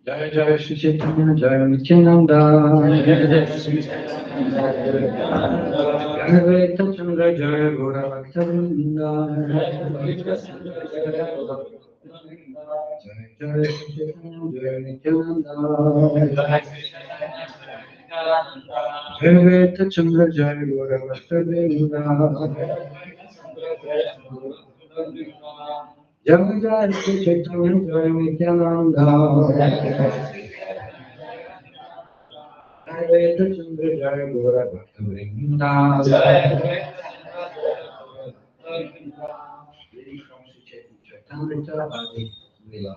Jai Jai Shri Chaitanya Jai Nityananda Jai Veta Chandra Jai Gora Bhaktavinda Jai Jai Shri Chaitanya Jai Nityananda Jai Veta Chandra Jai Gora Bhaktavinda Jai Jai Shri Chaitanya Jai Nityananda Jai Veta Chandra Jai Gora Bhaktavinda Reading from Sri Chaitanya Lila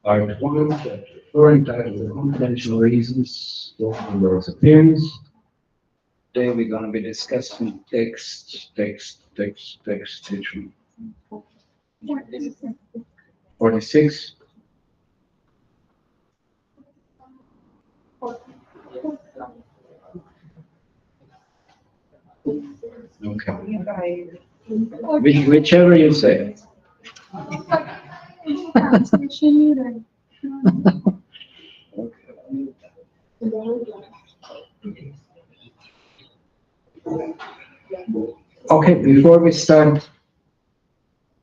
Part 1, Chapter 4, entitled Confidential Reasons for the Lord's Appearance. Today we're going to be discussing text 46. Okay. Whichever you say. Okay, before we start,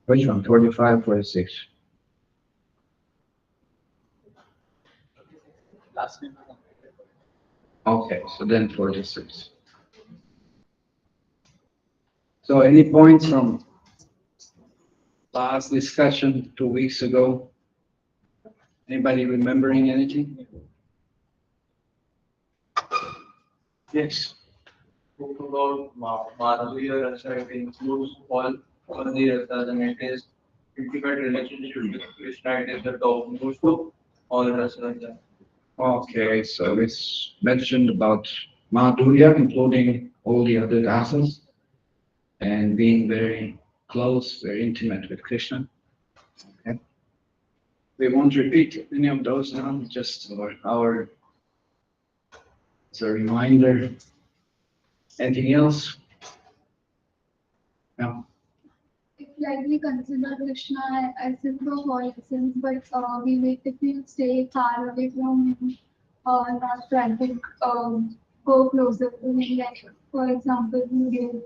which one? 45, 46? Okay, so then 46. So any points from last discussion 2 weeks ago? Anybody remembering anything? Yes. Spoke about Madhurya Rasa, it includes all the rasas, and it is intimate relationship with Krishna, it is the topmost of all rasas. Okay, so it's mentioned about Madhurya, including all the other rasas, and being very close, very intimate with Krishna. Okay. We won't repeat any of those now, just our as a reminder. Anything else? No. Like we consider Krishna as his whole essence, but we basically stay far away from him. not trying to go closer to him. Like, for example, you gave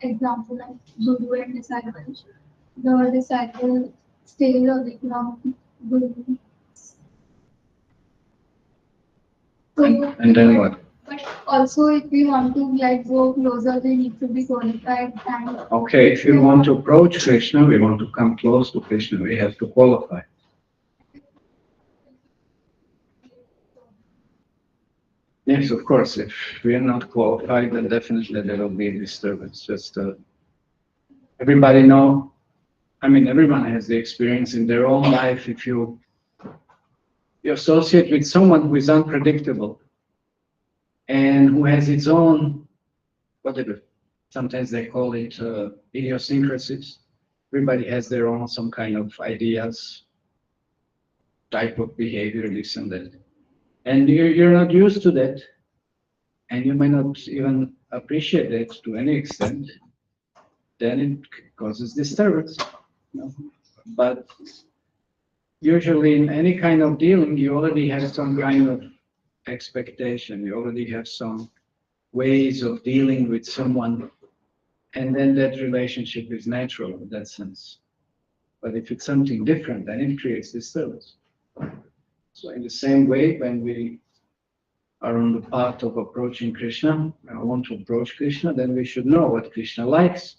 example like Guru and disciple. The disciple stays away from Guru. So, And then what? but also, if we want to like go closer, we need to be qualified and Okay, if you want to approach Krishna, we want to come close to Krishna, we have to qualify. Yes, of course, if we are not qualified, then definitely there will be a disturbance. Just everybody know, I mean, everyone has the experience in their own life. If you associate with someone who is unpredictable and who has its own, whatever, sometimes they call it idiosyncrasies. Everybody has their own some kind of ideas, type of behavior, this and that. And you're not used to that. And you may not even appreciate it to any extent. Then it causes disturbance. You know? But usually in any kind of dealing, you already have some kind of expectation. You already have some ways of dealing with someone. And then that relationship is natural in that sense. But if it's something different, then it creates disturbance. So in the same way, when we are on the path of approaching Krishna, I want to approach Krishna, then we should know what Krishna likes,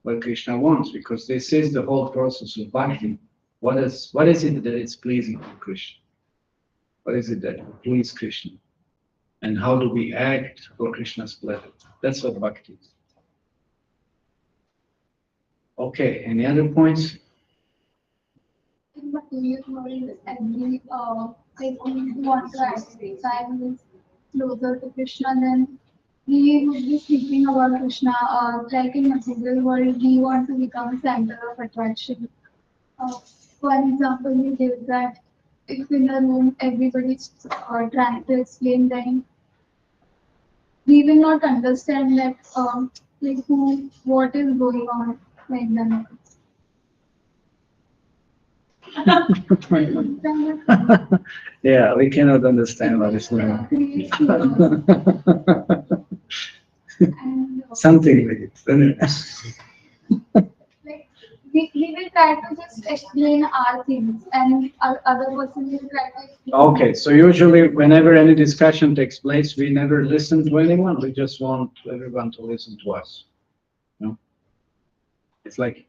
what Krishna wants, because this is the whole process of bhakti. What is it that is pleasing to Krishna? What is it that pleases Krishna? And how do we act for Krishna's pleasure? That's what bhakti is. Okay, any other points? in material world, every like we want to identify with closer to Krishna, then we would be speaking about Krishna. Like in material world, we want to become a center of attraction. Uh, for example, we give that if in a room everybody's trying to explain, then we will not understand that like who what is going on like that. Yeah, we cannot understand what is going on. And Something like it. like we will try to just explain our things, and our other person will try to explain. Okay, so usually whenever any discussion takes place, we never listen to anyone. We just want everyone to listen to us. You know? It's like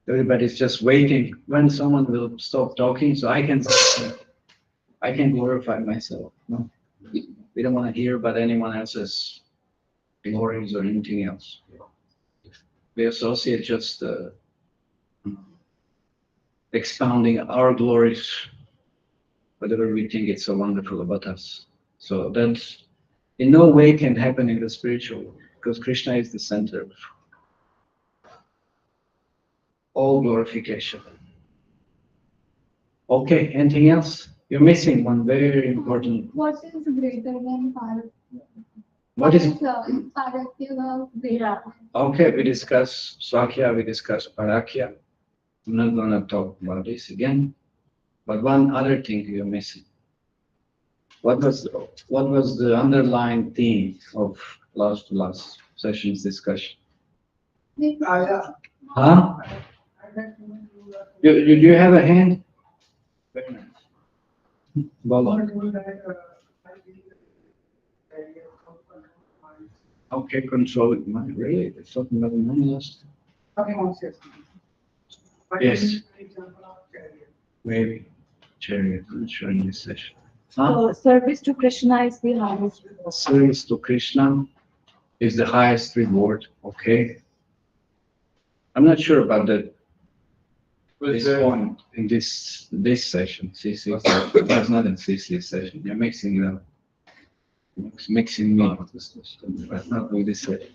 everybody's just waiting when someone will stop talking so I can glorify myself. No? We don't want to hear about anyone else's glories or anything else. We associate just expounding our glories, whatever we think it's so wonderful about us. So that in no way can happen in the spiritual world, because Krishna is the center of all glorification. Okay, anything else? You're missing one very important. What is greater than Parakya? What is Parakya Veda? okay? We discuss Swakya, we discuss Parakya. I'm not gonna talk about this again. But one other thing you're missing. What was the underlying theme of last session's discussion? Huh? Do you have a hand? Very nice. Bolo. Okay, controlling mind. Really? It's talking about the mind last? Yes. Maybe. Chariot, I'm not sure in this session. Huh? So service to Krishna is the highest reward. Service to Krishna is the highest reward. Okay. I'm not sure about that. This point in this session, C6 session. That's not in C6 session. You're mixing it up. Mixing me. But not with this session.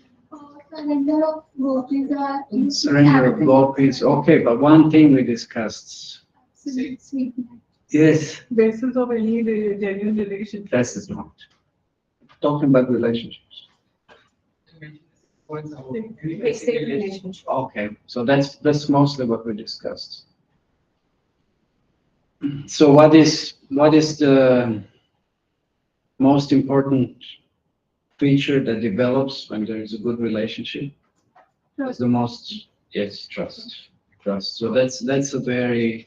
Surrender of gopis are Surrender of gopis. Okay, but one thing we discussed. absolute sweetness. Yes, Basis of any genuine relationship. that's the point. Talking about relationships. Basic relationship. Okay, so that's mostly what we discussed. So what is the most important feature that develops when there is a good relationship is the most, yes, trust. Trust. So that's a very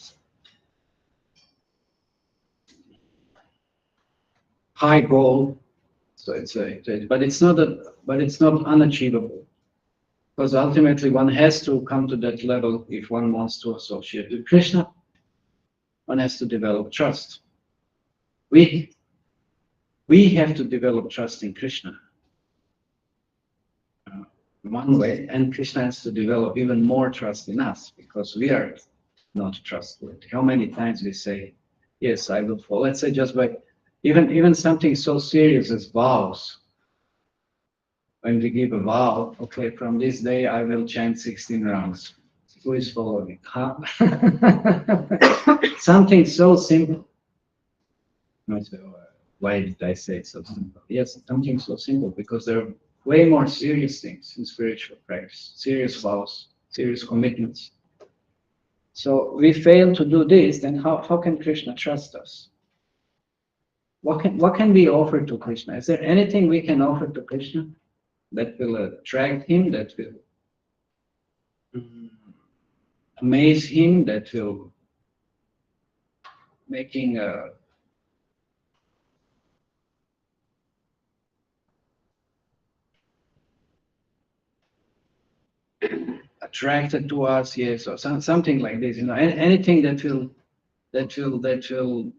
high goal. So but it's not unachievable. Because ultimately one has to come to that level if one wants to associate with Krishna. One has to develop trust. We have to develop trust in Krishna. One way, and Krishna has to develop even more trust in us because we are not trustworthy. How many times we say, yes, I will follow. Let's say just by even something so serious as vows. When we give a vow, okay, from this day I will chant 16 rounds. Who is following? Huh? Something so simple. Why did I say so simple? Yes, something so simple because there are way more serious things in spiritual practice, serious vows, serious commitments. So we fail to do this, then how can Krishna trust us? What can we offer to Krishna? Is there anything we can offer to Krishna that will attract him, that will amaze him, that will making attracted to us, yes, or something like this, anything that will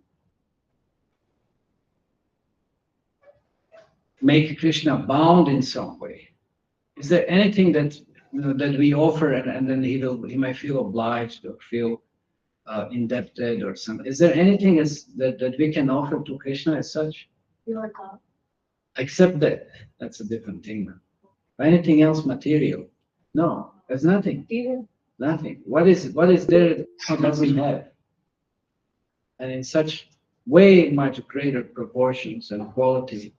make Krishna bound in some way. Is there anything that that we offer and then he might feel obliged or feel indebted or something? Is there anything that we can offer to Krishna as such? Your love. Except that, that's a different thing. Anything else material? No, there's nothing. Nothing. What is there that he doesn't have? And in such way much greater proportions and quality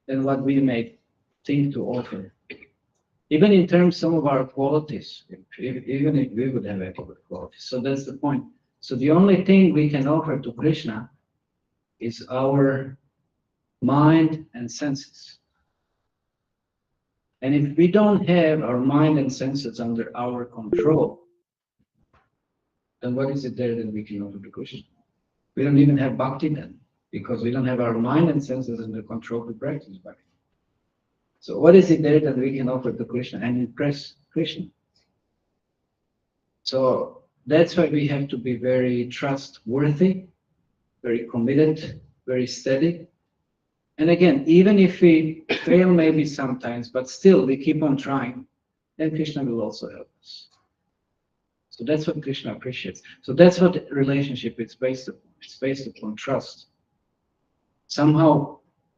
than what we may think to offer. Even in terms of some of our qualities, even if we would have adequate qualities. So that's the point. So the only thing we can offer to Krishna is our mind and senses. And if we don't have our mind and senses under our control, then what is it there that we can offer to Krishna? We don't even have bhakti then, because we don't have our mind and senses under control to practice bhakti. So what is it there that we can offer to Krishna and impress Krishna? So that's why we have to be very trustworthy, very committed, very steady. And again, even if we fail maybe sometimes, but still we keep on trying, then Krishna will also help us. So that's what Krishna appreciates. So that's what relationship is based upon. It's based upon trust. Somehow,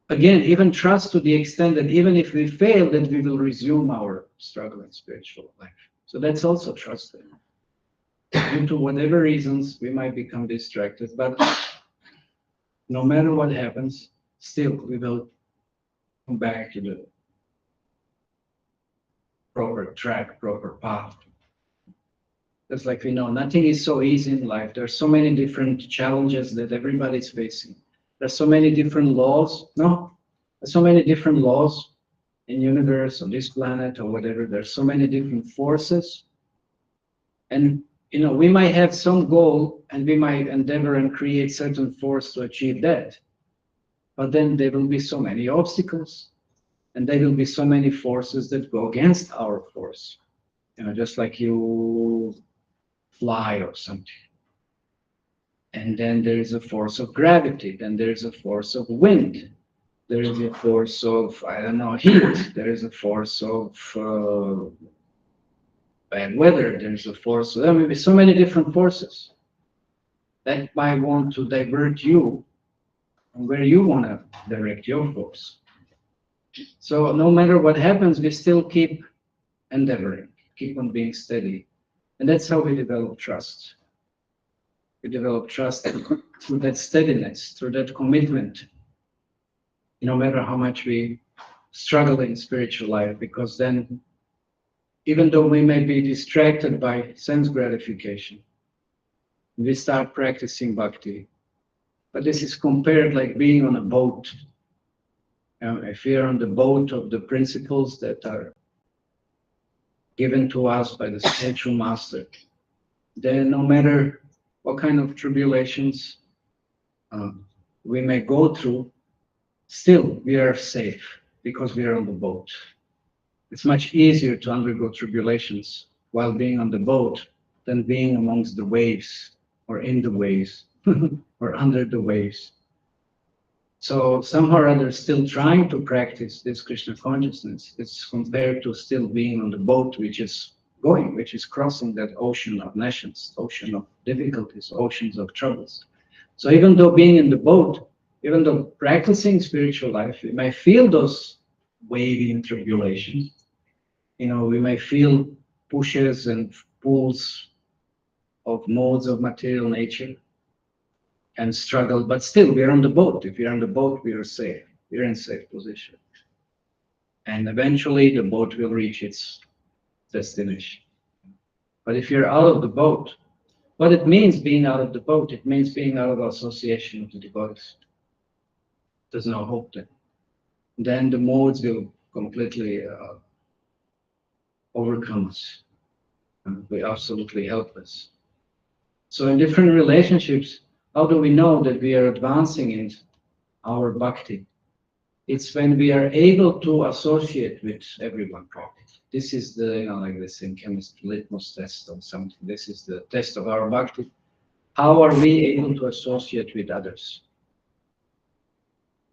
again, even trust to the extent that even if we fail, then we will resume our struggle in spiritual life. So that's also trust. Due to whatever reasons, we might become distracted, but no matter what happens, still we will come back to the proper track, proper path. Just like we know, nothing is so easy in life. There are so many different challenges that everybody's facing. There's so many different laws. No, there's so many different laws in universe, on this planet, or whatever. There's so many different forces. And we might have some goal and we might endeavor and create certain force to achieve that. But then there will be so many obstacles and there will be so many forces that go against our force. Just like you fly or something. And then there is a force of gravity, then there is a force of wind. There is a force of, I don't know, heat. There is a force of bad weather. There's a force. There may be so many different forces that might want to divert you from where you want to direct your force. So no matter what happens, we still keep endeavoring, keep on being steady. And that's how we develop trust. We develop trust through that steadiness, through that commitment, no matter how much we struggle in spiritual life, because then, even though we may be distracted by sense gratification, we start practicing bhakti. But this is compared like being on a boat. If we are on the boat of the principles that are given to us by the spiritual master, then no matter what kind of tribulations we may go through, still we are safe because we are on the boat. It's much easier to undergo tribulations while being on the boat than being amongst the waves or in the waves or under the waves. So somehow or other, still trying to practice this Krishna consciousness is compared to still being on the boat, which is going, which is crossing that ocean of nations, ocean of difficulties, oceans of troubles. So even though being in the boat, even though practicing spiritual life, we may feel those wavy tribulations. We may feel pushes and pulls of modes of material nature and struggle, but still we're on the boat. If we're on the boat, we are safe. We're in safe position. And eventually the boat will reach its destination. But if you're out of the boat, what it means being out of the boat, it means being out of association with the devotees. There's no hope then. Then the modes will completely overcome us. And we're absolutely helpless. So in different relationships, how do we know that we are advancing in our bhakti? It's when we are able to associate with everyone properly. This is the, like this in chemistry, litmus test or something. This is the test of our bhakti. How are we able to associate with others?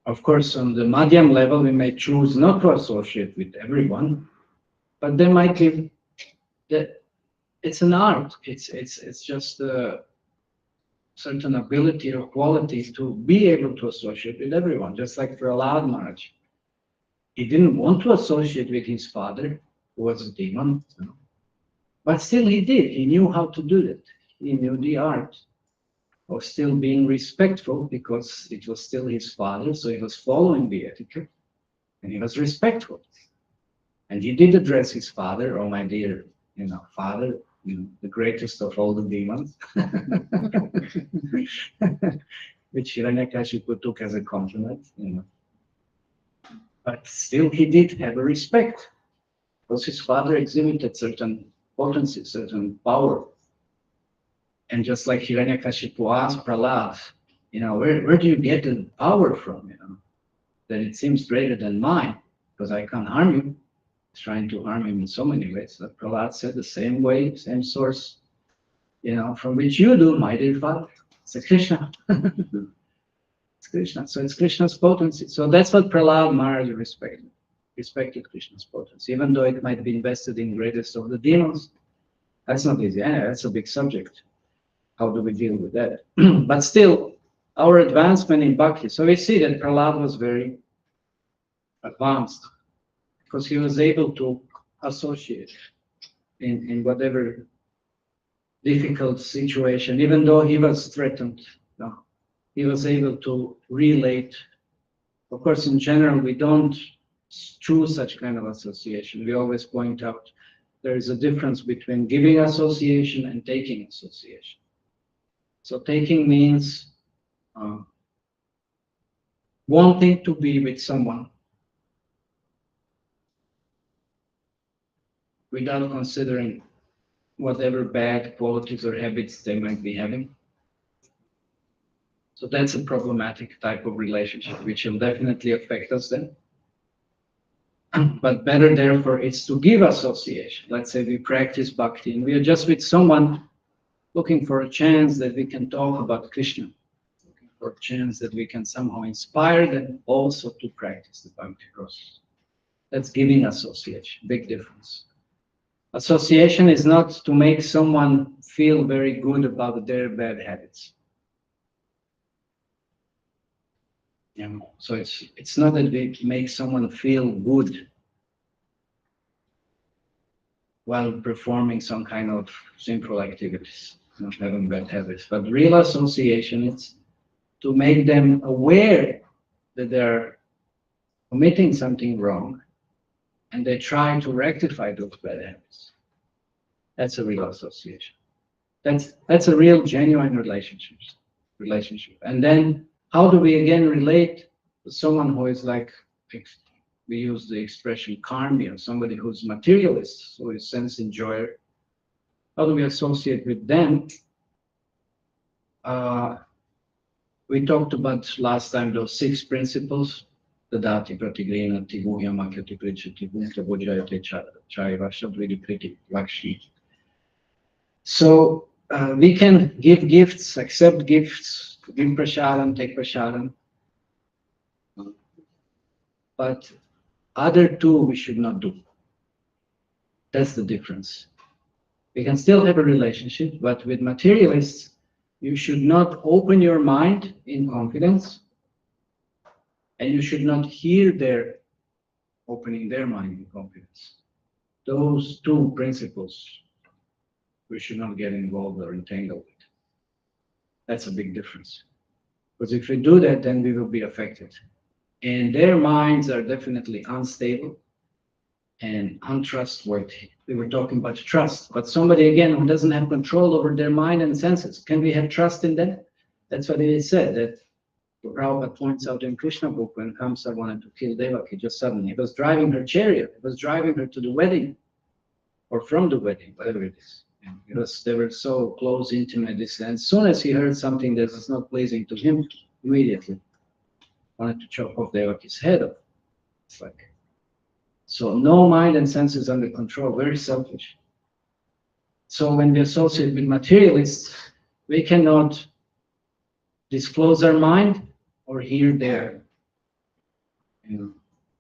Of course, on the madhyam level, we may choose not to associate with everyone, but there might be that it's an art. It's just a certain ability or qualities to be able to associate with everyone, just like Prahlad Maharaj. He didn't want to associate with his father, who was a demon, but still he did. He knew how to do that. He knew the art of still being respectful because it was still his father, so he was following the etiquette, and he was respectful. And he did address his father, "Oh, my dear, father, the greatest of all the demons," which Hiranyakashipu took as a compliment, But still, he did have a respect, because his father exhibited certain potency, certain power. And just like Hiranyakashipu asked Prahlad, where do you get the power from? That it seems greater than mine, because I can't harm you. He's trying to harm him in so many ways. But Prahlad said the same way, same source, from which you do, my dear father. It's Krishna. It's Krishna. So it's Krishna's potency. So that's what Prahlad Maharaj respected Krishna's potency, even though it might be invested in greatest of the demons. That's not easy. That's a big subject. How do we deal with that? But still, our advancement in bhakti. So we see that Prahlad was very advanced because he was able to associate in whatever difficult situation, even though he was threatened. He was able to relate. Of course, in general, we don't choose such kind of association. We always point out there is a difference between giving association and taking association. So taking means wanting to be with someone without considering whatever bad qualities or habits they might be having. So that's a problematic type of relationship, which will definitely affect us then. But better, therefore, is to give association. Let's say we practice bhakti and we are just with someone looking for a chance that we can talk about Krishna, looking for a chance that we can somehow inspire them also to practice the bhakti process. That's giving association, big difference. Association is not to make someone feel very good about their bad habits. So it's not that we make someone feel good while performing some kind of sinful activities, not having bad habits. But real association is to make them aware that they're committing something wrong and they try to rectify those bad habits. That's a real association. That's a real genuine relationship. And then how do we again relate to someone who is like we use the expression karmi, somebody who's materialist, who is sense enjoyer. How do we associate with them? We talked about last time those 6 principles. Dadati pratigrhinati guhyamakyati prichati bhunta bhujayate chaiva shabdvidi priti lakshi. So we can give gifts, accept gifts, give prasadam, take prasadam. But other 2 we should not do. That's the difference. We can still have a relationship, but with materialists, you should not open your mind in confidence, and you should not hear their opening their mind in confidence. Those 2 principles we should not get involved or entangled with. That's a big difference. Because if we do that, then we will be affected. And their minds are definitely unstable and untrustworthy. We were talking about trust, but somebody again who doesn't have control over their mind and senses, can we have trust in them? That's what it is said, that Prabhupada points out in Krishna book when Kamsa wanted to kill Devaki just suddenly. He was driving her chariot, he was driving her to the wedding, or from the wedding, whatever it is. And they were so close, intimate, and as soon as he heard something that was not pleasing to him, immediately wanted to chop off Devaki's head off. It's like, so no mind and senses under control, very selfish. So when we associate with materialists, we cannot disclose our mind or hear their,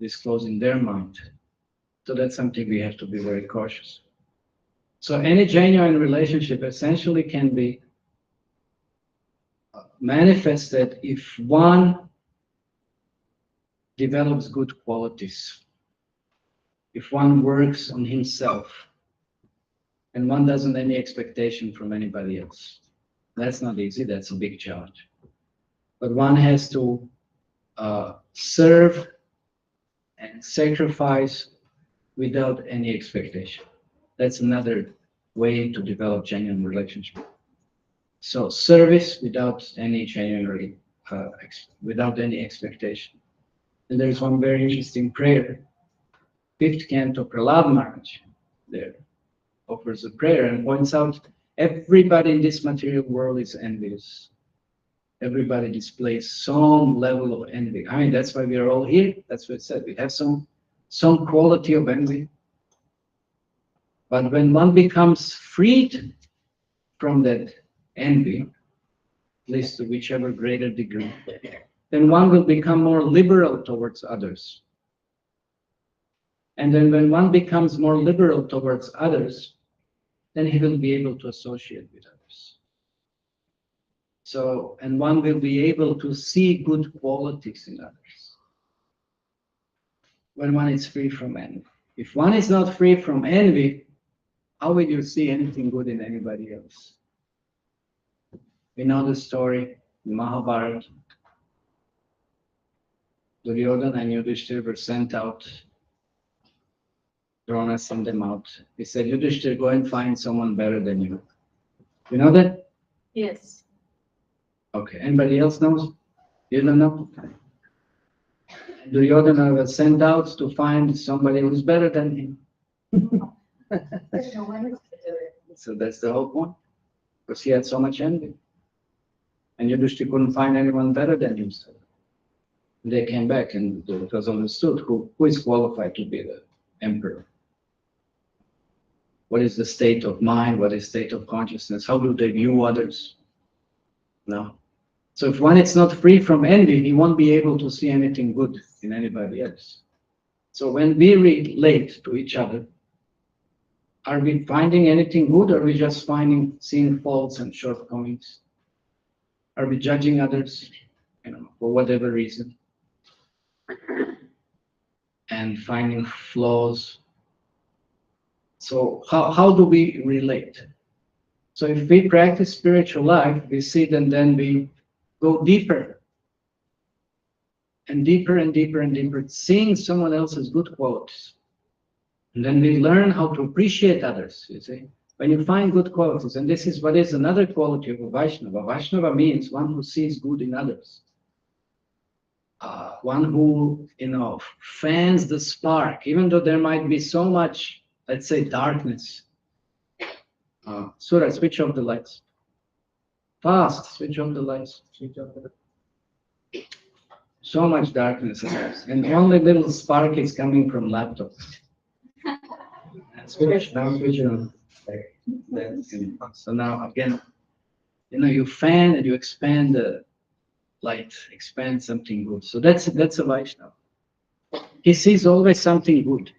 disclosing their mind. So that's something we have to be very cautious. So any genuine relationship essentially can be manifested if one develops good qualities, if one works on himself, and one doesn't have any expectation from anybody else. That's not easy, that's a big challenge. But one has to serve and sacrifice without any expectation. That's another way to develop genuine relationship. So service without any genuine, without any expectation. And there's one very interesting prayer. 5th canto, Prahlad Maharaj, there offers a prayer and points out everybody in this material world is envious. Everybody displays some level of envy. I mean, that's why we are all here. That's what it said. We have some quality of envy. But when one becomes freed from that envy, at least to whichever greater degree, then one will become more liberal towards others. And then when one becomes more liberal towards others, then he will be able to associate with others. So, and one will be able to see good qualities in others when one is free from envy. If one is not free from envy, how will you see anything good in anybody else? We know the story in Mahabharata. Duryodhana and Yudhishthira were sent out. Drona sent them out. He said, Yudhishthira, go and find someone better than you. You know that? Yes. Okay. Anybody else knows? You don't know? Duryodhana was sent out to find somebody who's better than him. So that's the whole point. Because he had so much envy. And Yudhishthira couldn't find anyone better than himself. They came back and it was understood who is qualified to be the emperor. What is the state of mind? What is state of consciousness? How do they view others? No. So if one is not free from envy, he won't be able to see anything good in anybody else. So when we relate to each other, are we finding anything good, or are we just seeing faults and shortcomings? Are we judging others, for whatever reason, and finding flaws? So how do we relate? So if we practice spiritual life, we see that then we go deeper and deeper and deeper and deeper, seeing someone else's good qualities. And then we learn how to appreciate others, you see. When you find good qualities, and this is what is another quality of a Vaishnava. Vaishnava means one who sees good in others. one who, fans the spark, even though there might be so much, let's say, darkness. Surah, switch off the lights. Fast, switch off the lights. Switch off the So much darkness in us, and only little spark is coming from laptop. Switch now, switch on. So now again, you fan and you expand the light, expand something good. So that's a Vaishnava. He sees always something good.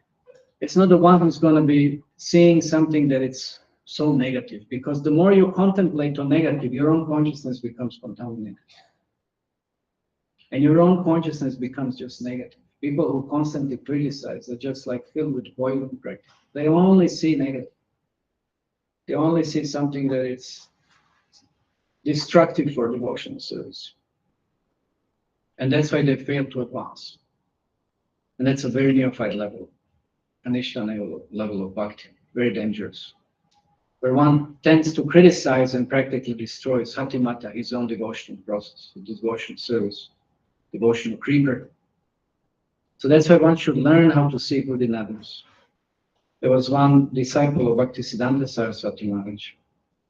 It's not the one who's going to be seeing something that it's so negative, because the more you contemplate on negative, your own consciousness becomes contaminated. And your own consciousness becomes just negative. People who constantly criticize are just like filled with poison. They only see negative. They only see something that is destructive for devotional service. And that's why they fail to advance. And that's a very neophyte level, Anishta level of bhakti, very dangerous, where one tends to criticize and practically destroys Hatimata, his own devotional process, devotional service, devotional creeper. So that's why one should learn how to see good in others. There was one disciple of Bhaktisiddhanta Saraswati Maharaj,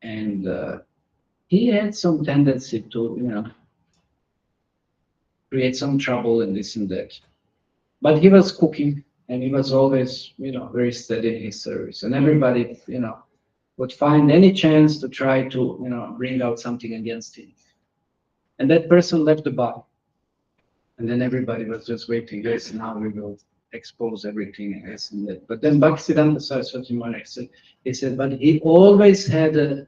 and he had some tendency to, create some trouble and this and that. But he was cooking, and he was always, very steady in his service. And everybody, would find any chance to try to, bring out something against him. And that person left the bar. And then everybody was just waiting, yes, now we will expose everything and this and that. But then Bhaktisiddhanta Saraswati Maharaj said, but he always had a,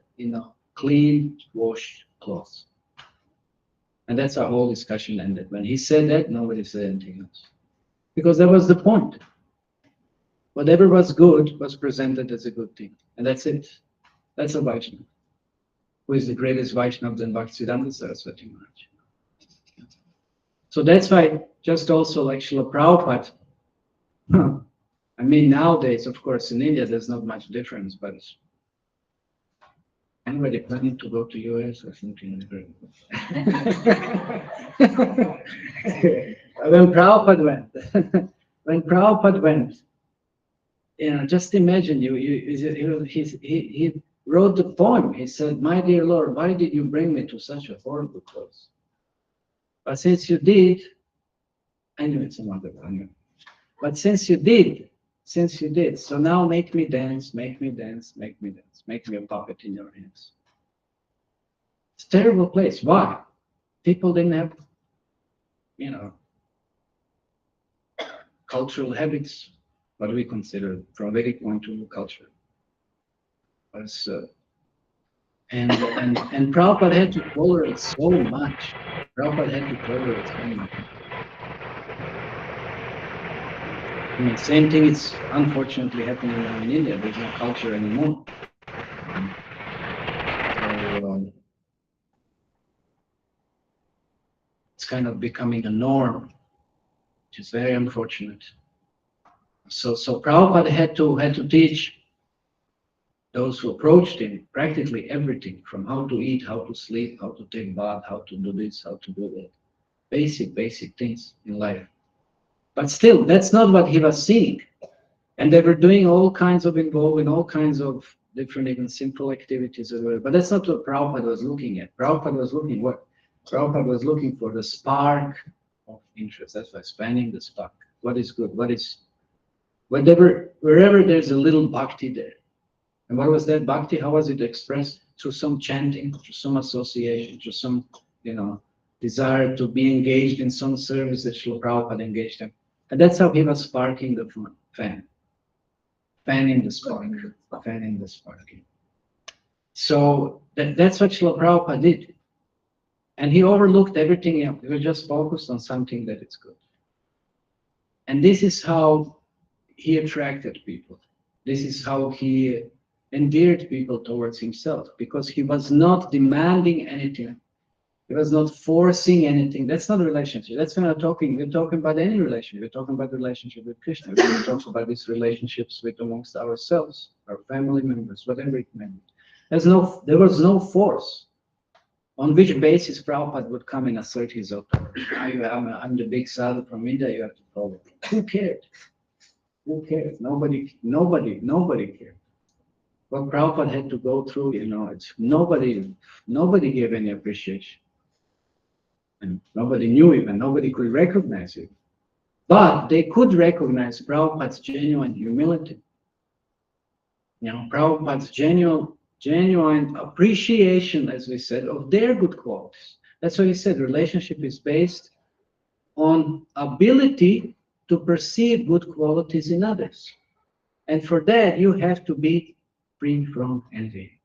clean, washed clothes. And that's our whole discussion ended. When he said that, nobody said anything else. Because that was the point. Whatever was good was presented as a good thing. And that's it. That's a Vaishnava. Who is the greatest Vaishnava than Bhaktisiddhanta Saraswati Maharaj? So that's why, just also like Srila Prabhupada, I mean, nowadays, of course, in India, there's not much difference, but anybody planning to go to US or something like that? When Prabhupada went, just imagine he wrote the poem. He said, "My dear Lord, why did you bring me to such a horrible place? But since you did, I knew it's another one. But since you did, so now make me dance, make me dance, make me dance, make me a puppet in your hands." It's a terrible place. Why? People didn't have, cultural habits, what we consider from a Vedic point of view culture. And Prabhupada had to tolerate so much. Same thing is unfortunately happening now in India. There's no culture anymore. So, it's kind of becoming a norm, which is very unfortunate. So Prabhupada had to teach those who approached him practically everything, from how to eat, how to sleep, how to take bath, how to do this, how to do that. Basic things in life. But still, that's not what he was seeing. And they were doing all kinds of involved in all kinds of different, even simple activities as well. But that's not what Prabhupada was looking at. Prabhupada was looking what? Prabhupada was looking for the spark of interest. That's why spanning the spark. What is good? Wherever there's a little bhakti there. And what was that bhakti? How was it expressed? Through some chanting, through some association, through some, desire to be engaged in some service that Srila Prabhupada engaged in. And that's how he was sparking the fan. Fanning the spark. So that's what Srila Prabhupada did. And he overlooked everything else. He was just focused on something that is good. And this is how he attracted people. This is how he endeared people towards himself, because he was not demanding anything. He was not forcing anything. That's not a relationship. That's when we're talking about any relationship. We're talking about the relationship with Krishna. We're talking about these relationships with amongst ourselves, our family members, whatever it may be. There was no force. On which basis Prabhupada would come and assert his authority? I'm the big sadhu from India, you have to follow me. Who cared? Who cares? Nobody cared. What Prabhupada had to go through, it's nobody gave any appreciation. And nobody knew him, and nobody could recognize him. But they could recognize Prabhupada's genuine humility. Prabhupada's genuine appreciation, as we said, of their good qualities. That's why he said relationship is based on ability to perceive good qualities in others. And for that, you have to be free from envy.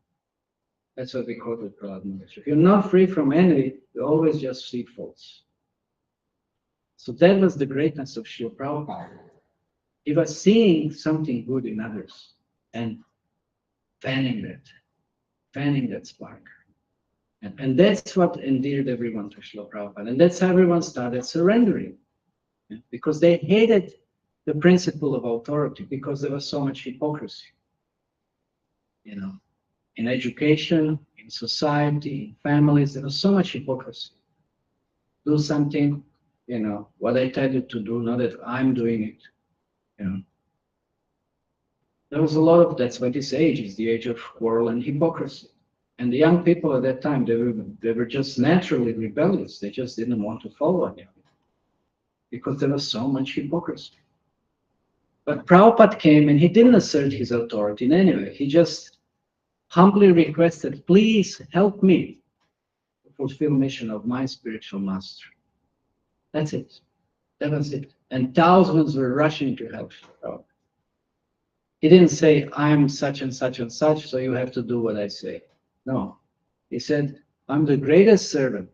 That's what we call it, Prahlad. If you're not free from envy, you always just see faults. So that was the greatness of Srila Prabhupada. He was seeing something good in others and fanning that spark. And that's what endeared everyone to Srila Prabhupada. And that's how everyone started surrendering. Because they hated the principle of authority, because there was so much hypocrisy. In education, in society, in families, there was so much hypocrisy. Do something, what I tell you to do, not that I'm doing it. There was a lot of, that's why this age is the age of quarrel and hypocrisy. And the young people at that time, they were just naturally rebellious. They just didn't want to follow anything because there was so much hypocrisy. But Prabhupada came and he didn't assert his authority in any way. He just humbly requested, please help me to fulfill mission of my spiritual master. That's it. That was it. And thousands were rushing to help Prabhupada. He didn't say, I'm such and such and such, so you have to do what I say. No. He said, I'm the greatest servant.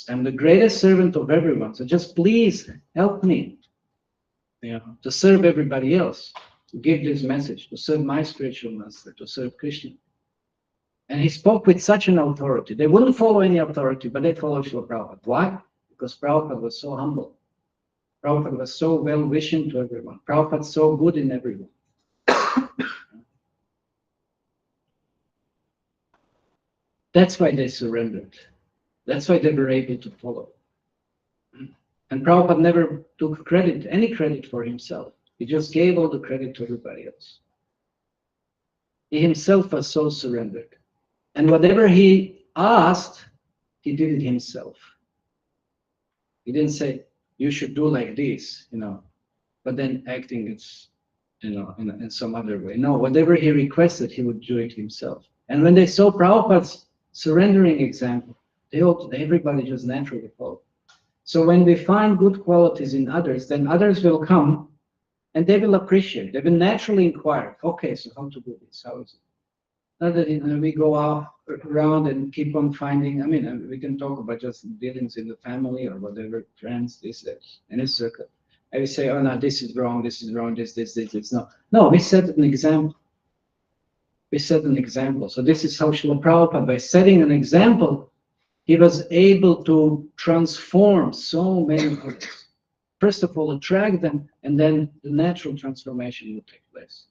I'm the greatest servant of everyone. So just please help me to serve everybody else, to give this message, to serve my spiritual master, to serve Krishna. And he spoke with such an authority. They wouldn't follow any authority, but they followed Srila Prabhupada. Why? Because Prabhupada was so humble. Prabhupada was so well-wishing to everyone. Prabhupada was so good in everyone. That's why they surrendered. That's why they were able to follow. And Prabhupada never took any credit for himself. He just gave all the credit to everybody else. He himself was so surrendered. And whatever he asked, he did it himself. He didn't say, you should do like this, but then acting it's, in some other way. No, whatever he requested, he would do it himself. And when they saw Prabhupada's surrendering example, everybody just naturally followed. So when we find good qualities in others, then others will come and they will appreciate. They will naturally inquire, okay, so how to do this? How is it? Not that we go out around and keep on finding, we can talk about just dealings in the family or whatever, friends, this, that, in a circle. And we say, oh no, this is wrong, this, this. No, we set an example. We set an example. So this is how Srila Prabhupada, by setting an example, he was able to transform so many people. First of all, attract them, and then the natural transformation would take place.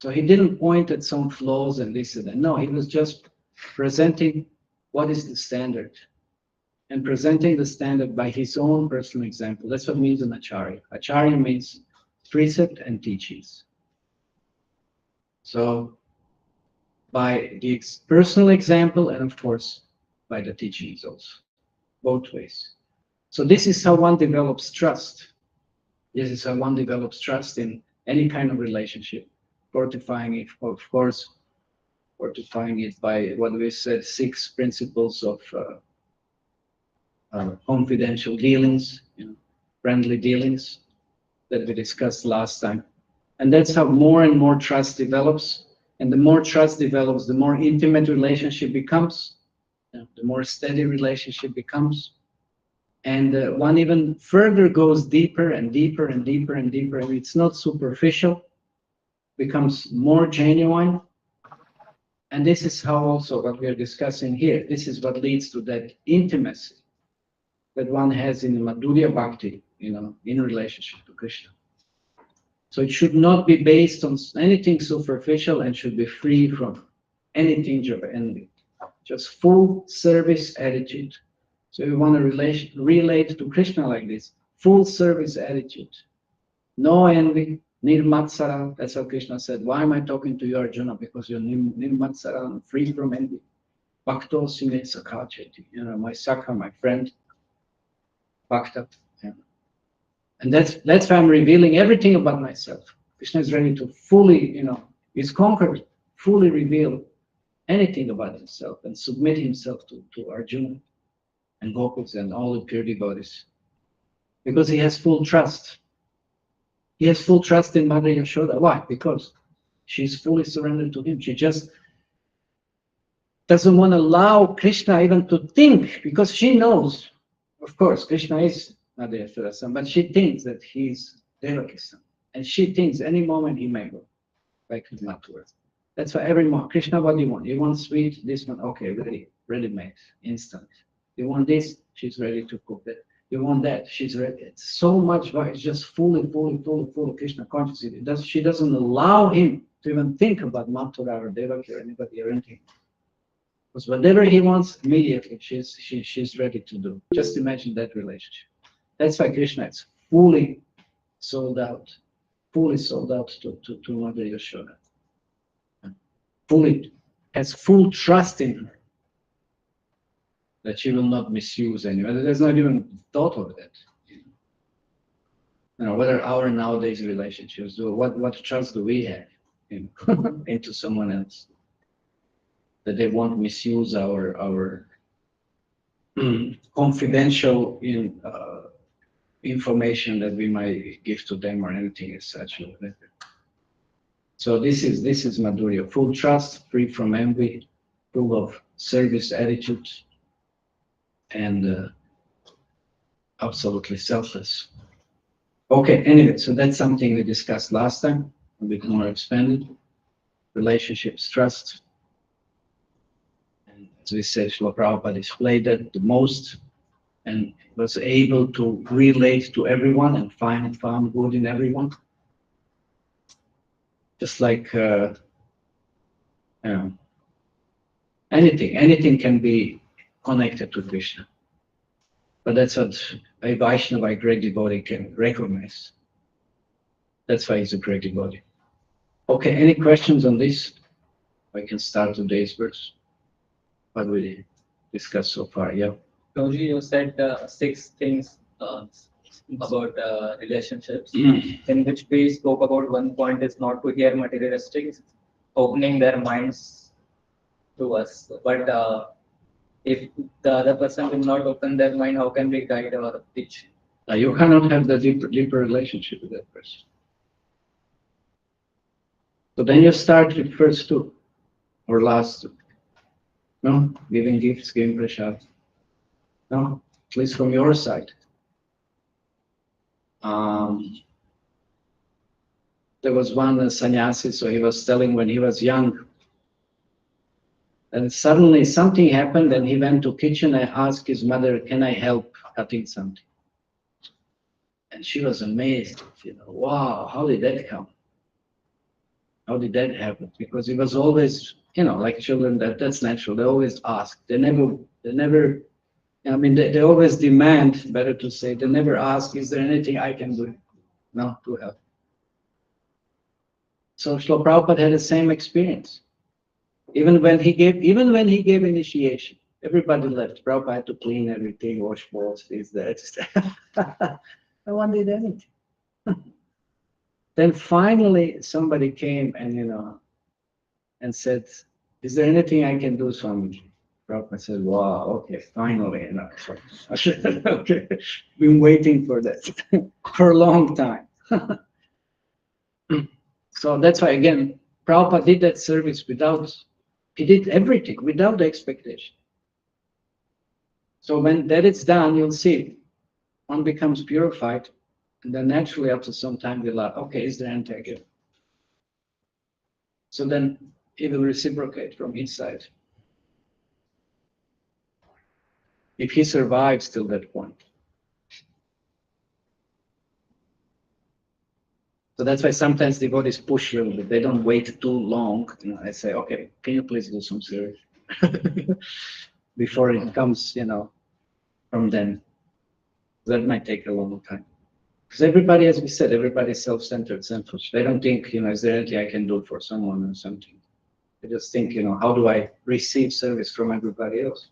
So he didn't point at some flaws and this and that. No, he was just presenting what is the standard, and presenting the standard by his own personal example. That's what means an acharya. Acharya means precept and teachings. So by the personal example and of course by the teachings also, both ways. So this is how one develops trust. This is how one develops trust in any kind of relationship, fortifying it, of course, fortifying it by what we said, 6 principles of confidential dealings, friendly dealings that we discussed last time. And that's how more and more trust develops. And the more trust develops, the more intimate relationship becomes, the more steady relationship becomes. And one even further goes deeper and deeper and deeper and deeper. And it's not superficial, becomes more genuine. And this is how also what we are discussing here, this is what leads to that intimacy that one has in Madhurya Bhakti, in relationship to Krishna. So it should not be based on anything superficial and should be free from any tinge of envy. Just full service attitude. So you want to relate to Krishna like this. Full service attitude. No envy, nirmatsara. That's what Krishna said. Why am I talking to you, Arjuna? Because you're nirmatsara, free from envy. Bhakto sine sakhacheti. My sakha, my friend. Bhakta. Yeah. And that's why I'm revealing everything about myself. Krishna is ready to fully, he's conquered, fully reveal anything about himself and submit himself to Arjuna and Gopas and all the pure devotees. Because he has full trust. He has full trust in Mother Yashoda. Why? Because she's fully surrendered to him. She just doesn't want to allow Krishna even to think, because she knows, of course, Krishna is Mother Yashoda's son, but she thinks that he's Devaki's son. And she thinks any moment he may go back to Mathura. That's why every moment, Krishna, what do you want? You want sweet? This one, okay, ready made, instant. You want this? She's ready to cook that. You want that? She's ready. It's so much, but it's just fully Krishna consciousness. She doesn't allow him to even think about Mathura or Devaki or anybody or anything. Because whatever he wants, immediately she's ready to do. Just imagine that relationship. That's why Krishna is fully sold out to Mother Yashoda. Fully has full trust in her that she will not misuse anyone. There's not even thought of that. Whether our nowadays relationships do, what trust do we have into someone else? That they won't misuse our confidential information that we might give to them or anything as such. So this is Madhurya, full trust, free from envy, full of service attitude, and absolutely selfless. Okay, anyway, so that's something we discussed last time, a bit more expanded. Relationships, trust. And as we said, Srila Prabhupada displayed that the most and was able to relate to everyone and found good in everyone. Just like anything can be connected to Krishna. But that's what a Vaishnava, a great devotee, can recognize. That's why he's a great devotee. Okay, any questions on this? I can start today's verse. What we discussed so far, yeah. Prabhuji, you said 6 things about relationships, in which we spoke about one point is not to hear materialistic, opening their minds to us. But if the other person will not open their mind, how can we guide or teach? You cannot have the deeper relationship with that person. So then you start with first 2 or last 2. No, giving gifts, giving prasad. No, at least from your side. There was one sannyasi, so he was telling when he was young, and suddenly something happened, and he went to kitchen and asked his mother, "Can I help cutting something?" And she was amazed. Wow, how did that come? How did that happen? Because it was always, like children, that's natural. They always ask. They never. I mean, they always demand. Better to say, they never ask, "Is there anything I can do?" No, to help. So Srila Prabhupada had the same experience. Even when he gave initiation, everybody left. Prabhupada had to clean everything, wash balls, this, that. No one did anything. Then finally somebody came and said, "Is there anything I can do, Swami?" Prabhupada said, "Wow, okay, finally." I said, "Okay, been waiting for that for a long time." So that's why, again, Prabhupada did that service he did everything without the expectation. So when that is done, you'll see one becomes purified, and then naturally after some time we'll like, okay, is there anything I can do? So then he will reciprocate from his side. If he survives till that point. So that's why sometimes devotees push a little bit. They don't wait too long. You know, I say, okay, can you please do some service before it comes, you know, from them. That might take a long time. Because everybody, as we said, everybody's self-centered, selfish. They don't think, you know, is there anything I can do for someone or something? They just think, you know, how do I receive service from everybody else?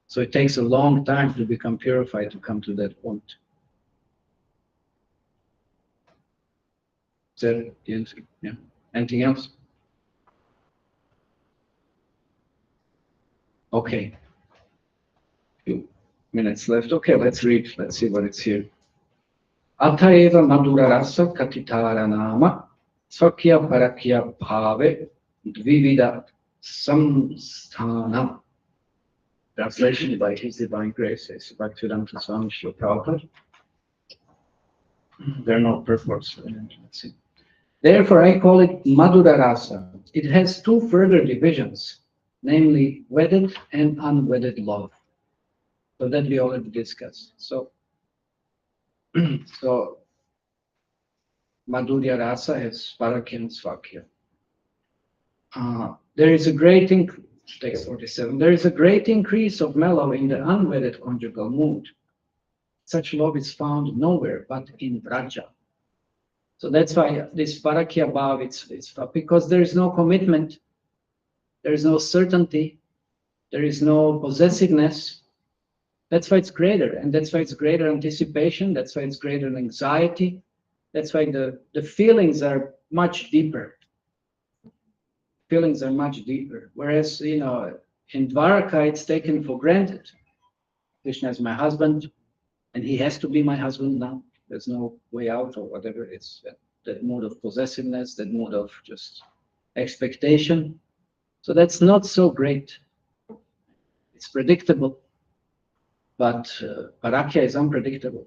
So it takes a long time to become purified to come to that point. Is that the answer? Yeah. Anything else? Okay. Few minutes left. Okay, let's read. Let's see what it's here. Athaeva madura rasa katitara nama svakya parakya bhave dvivida samsthana. Translation by His Divine Grace, says Bhaktivedanta Swami Srila Prabhupada. There are no purports. Let's see. Therefore, I call it Madhura Rasa. It has two further divisions, namely wedded and unwedded love. So that we already discussed. So Madhurya Rasa has Parakya and Svakya. There is a great text 47. There is a great increase of mellow in the unwedded conjugal mood. Such love is found nowhere but in Vraja. So that's why this Parakya Bhav, it's because there is no commitment, there is no certainty, there is no possessiveness. That's why it's greater, and that's why it's greater anticipation, that's why it's greater anxiety, that's why the feelings are much deeper. Feelings are much deeper. Whereas, you know, in Dwaraka, it's taken for granted. Krishna is my husband, and he has to be my husband now. There's no way out or whatever. It's that mode of possessiveness, that mode of just expectation. So that's not so great. It's predictable, but Parakya is unpredictable.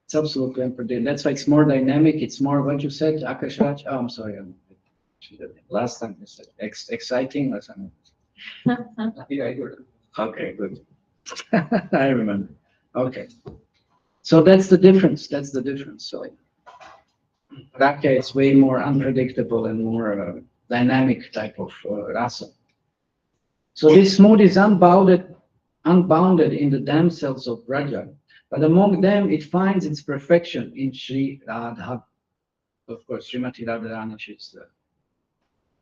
It's absolutely unpredictable. That's why it's more dynamic. It's more what you said, Akashraj. Oh, I'm sorry. Last time you said exciting or something. Yeah, I got it. Okay, good. I remember. Okay. So that's the difference. That's the difference. So Rakya is way more unpredictable and more dynamic type of rasa. So this mood is unbounded in the damsels of Raja, but among them it finds its perfection in Sri Radha. Of course, Srimati Radharani, she's the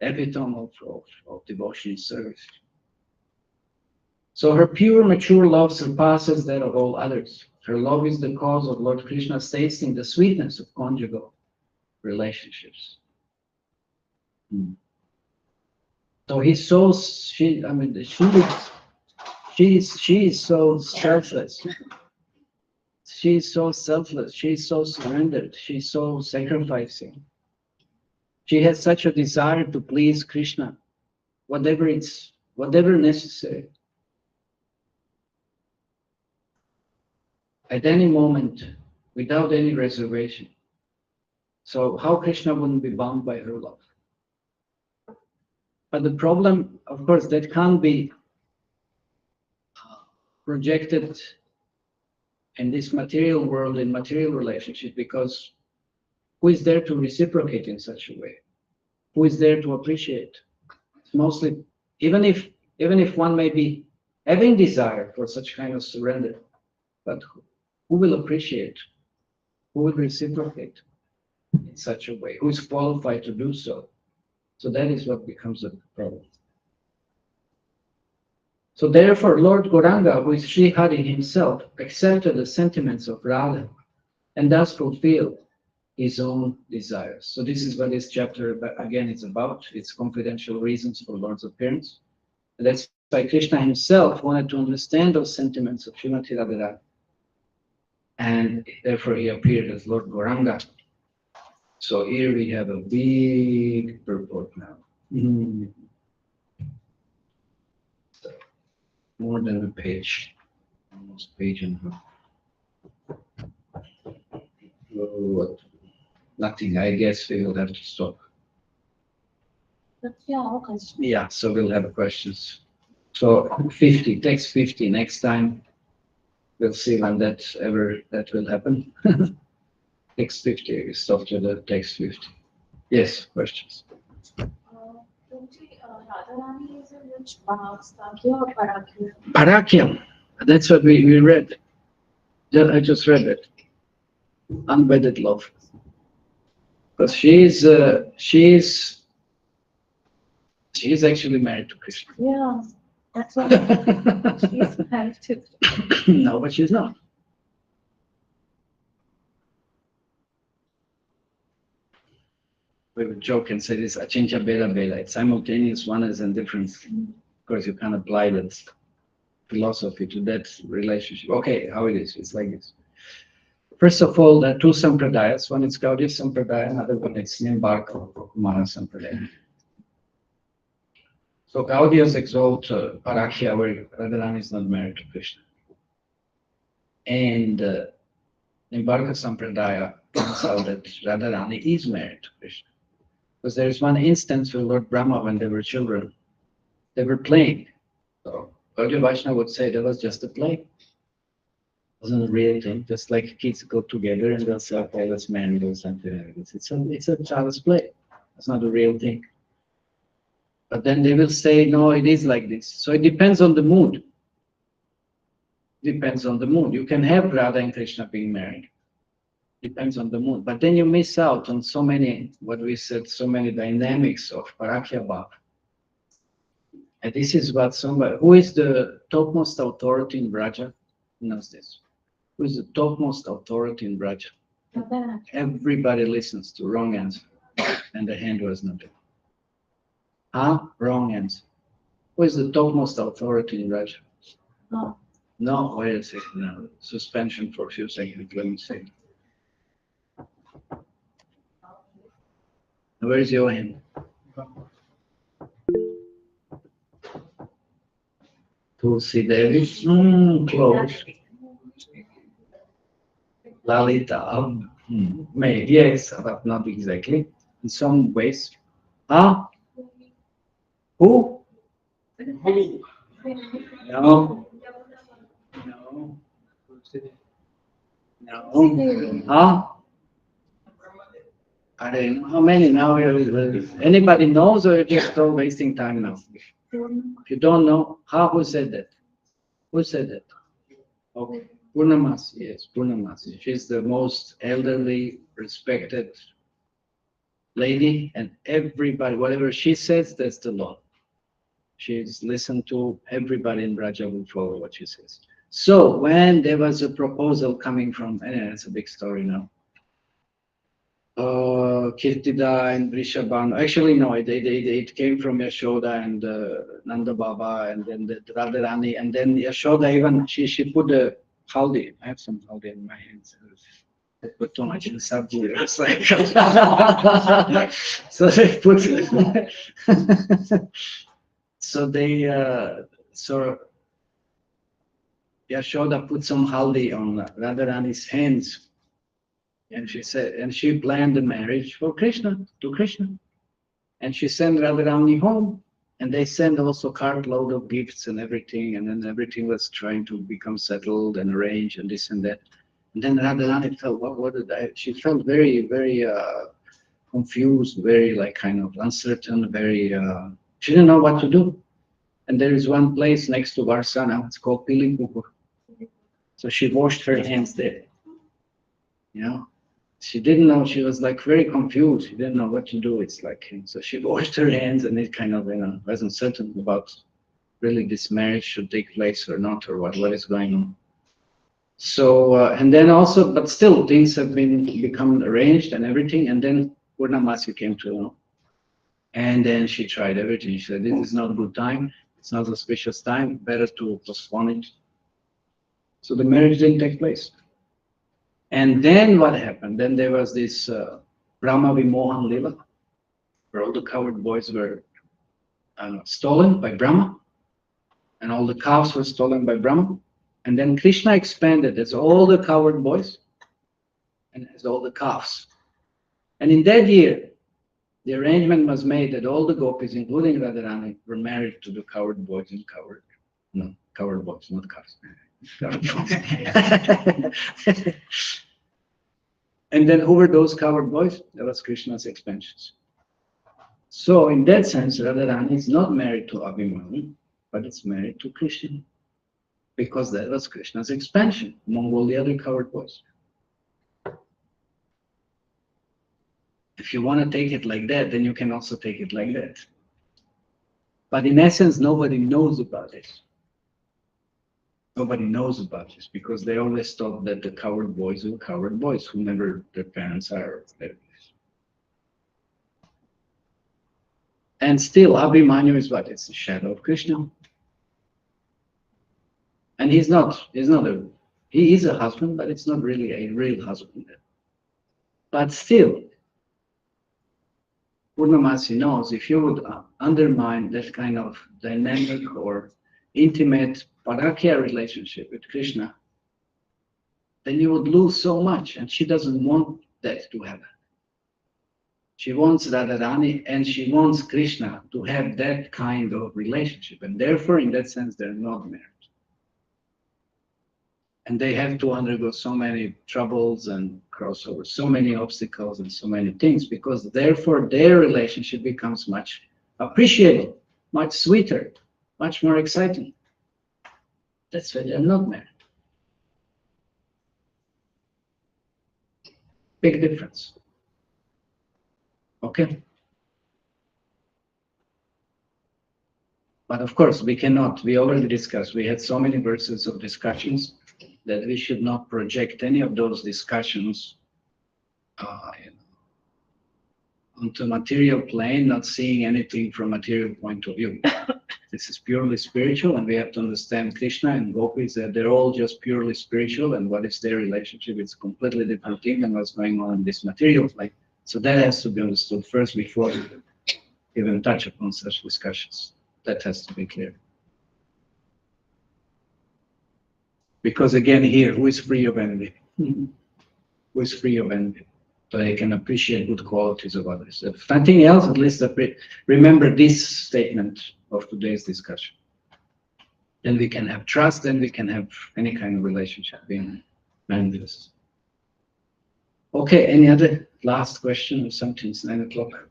epitome of devotion service. So her pure, mature love surpasses that of all others. Her love is the cause of Lord Krishna's tasting the sweetness of conjugal relationships. So he's so she is so selfless. She's so selfless. She's so surrendered. She's so sacrificing. She has such a desire to please Krishna, whatever necessary. At any moment, without any reservation. So how Krishna wouldn't be bound by her love? But the problem, of course, that can't be projected in this material world, in material relationship, because who is there to reciprocate in such a way? Who is there to appreciate? It's mostly, even if one may be having desire for such kind of surrender, but who will appreciate? Who will reciprocate in such a way? Who is qualified to do so? So that is what becomes a problem. So therefore, Lord Gauranga, who is Sri Hari himself, accepted the sentiments of Radha and thus fulfilled his own desires. So this is what this chapter again is about. It's confidential reasons for Lord's appearance. And that's why Krishna himself wanted to understand those sentiments of Srimati Radharani. And therefore he appeared as Lord Gauranga. So here we have a big purport now. More than a page, almost page and a half. Oh, nothing, I guess we will have to stop. Yeah, so we'll have questions. So 50, text 50, next time we'll see when that will happen. Text 50, we stop to the text 50. Yes, questions? Radharani is in which Sankhya or Parakya? Parakyam, that's what we read. I just read it. Unwedded love. Because she's actually married to Krishna. Yeah, that's what she's married to. No, but she's not. We would joke and say this achincha bela bela. It's simultaneous oneness and difference. Of course, you can't apply that philosophy to that relationship. Okay, how it is? It's like this. First of all, there are two sampradayas. One is Gaudiya Sampradaya, another one is Nimbarka Kumara Sampradaya. So Gaudiyas exalt Parakya, where Radharani is not married to Krishna. And Nimbarka Sampradaya points out that Radharani is married to Krishna. Because there is one instance with Lord Brahma when they were children. They were playing. So Gaudiya Vaishnava would say that was just a play. It wasn't a real thing. Just like kids go together and they'll say, okay, let's marry or something like this. It's a child's play. It's not a real thing. But then they will say, no, it is like this. So it depends on the mood. Depends on the mood. You can have Radha and Krishna being married. Depends on the mood. But then you miss out on so many, what we said, so many dynamics of Parakya Bhav. And this is what somebody, who is the topmost authority in Braja? Who knows this? Who is the topmost authority in Braja? Everybody listens to wrong answer. And the hand was not there. Huh? Wrong answer. Who is the topmost authority in Braja? No. No, wait a second. No. Suspension for a few seconds. Let me see. Where is your hand? Tulsi Devi? Close. Lalita? Maybe, yes, but not exactly. In some ways. Huh? Who? No. No. No. Huh? I don't know how many now. Anybody knows, or you're just still wasting time now? If you don't know, who said that? Who said that? Okay. Purnamasi, yes, Purnamasi. She's the most elderly, respected lady, and everybody, whatever she says, that's the law. She's listened to, everybody in Braja will follow what she says. So when there was a proposal coming from, anyway, it's a big story now. Kirtida and Vrishabhanu. Actually, no, it came from Yashoda and Nanda Baba, and then the Radharani, and then Yashoda even she put a haldi. I have some haldi in my hands. I put too much in sabji. It's like so they put so Yashoda put some haldi on Radharani's hands. And she said, and she planned the marriage for Krishna, to Krishna. And she sent Radharani home, and they sent also cartload of gifts and everything, and then everything was trying to become settled and arranged and this and that. And then Radharani felt, she felt very, very confused, very like kind of uncertain, very, she didn't know what to do. And there is one place next to Varsana, it's called Pilipupur. So she washed her hands there. You know? She didn't know, she was like very confused. She didn't know what to do. It's like, so she washed her hands, and it kind of, wasn't certain about really this marriage should take place or not, or what is going on. So, and then also, but still things have become arranged and everything. And then Purnamasi came to know. And then she tried everything. She said, this is not a good time. It's not a auspicious time. Better to postpone it. So the marriage didn't take place. And then what happened? Then there was this Brahma Vimohan Lila, where all the coward boys were stolen by Brahma, and all the calves were stolen by Brahma. And then Krishna expanded as all the coward boys and as all the calves. And in that year, the arrangement was made that all the gopis, including Radharani, were married to the coward boys and coward boys, not calves. And then who were those coward boys? That was Krishna's expansions. So in that sense, Radharani is not married to Abhimanyu, but it's married to Krishna. Because that was Krishna's expansion among all the other coward boys. If you want to take it like that, then you can also take it like that. But in essence, nobody knows about this. Nobody knows about this because they always thought that the coward boys were coward boys who never their parents are. And still, Abhimanyu is what? It's the shadow of Krishna. And he is a husband, but it's not really a real husband. But still, Purnamasi knows if you would undermine that kind of dynamic or intimate parakya relationship with Krishna, then you would lose so much, and she doesn't want that to happen. She wants Radharani and she wants Krishna to have that kind of relationship, and therefore, in that sense, they're not married. And they have to undergo so many troubles and cross over so many obstacles and so many things, because therefore their relationship becomes much appreciable, much sweeter, much more exciting. That's why they're not married. Big difference. Okay? But of course, we already discussed, we had so many verses of discussions that we should not project any of those discussions onto material plane, not seeing anything from material point of view. This is purely spiritual, and we have to understand Krishna and Gopis that they're all just purely spiritual, and what is their relationship? It's a completely different thing than what's going on in this material plane. So that has to be understood first before we even touch upon such discussions. That has to be clear. Because again, here, who is free of envy? Who is free of envy? So they can appreciate good qualities of others. If nothing else, at least remember this statement of today's discussion. Then we can have trust, then we can have any kind of relationship being manifest. Okay, any other last question or something? It's 9 o'clock.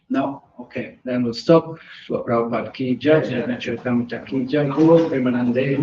No? Okay, then we'll stop. Prabhupada ki jai, Jai Chaitanya ki jai, Guru Premanande.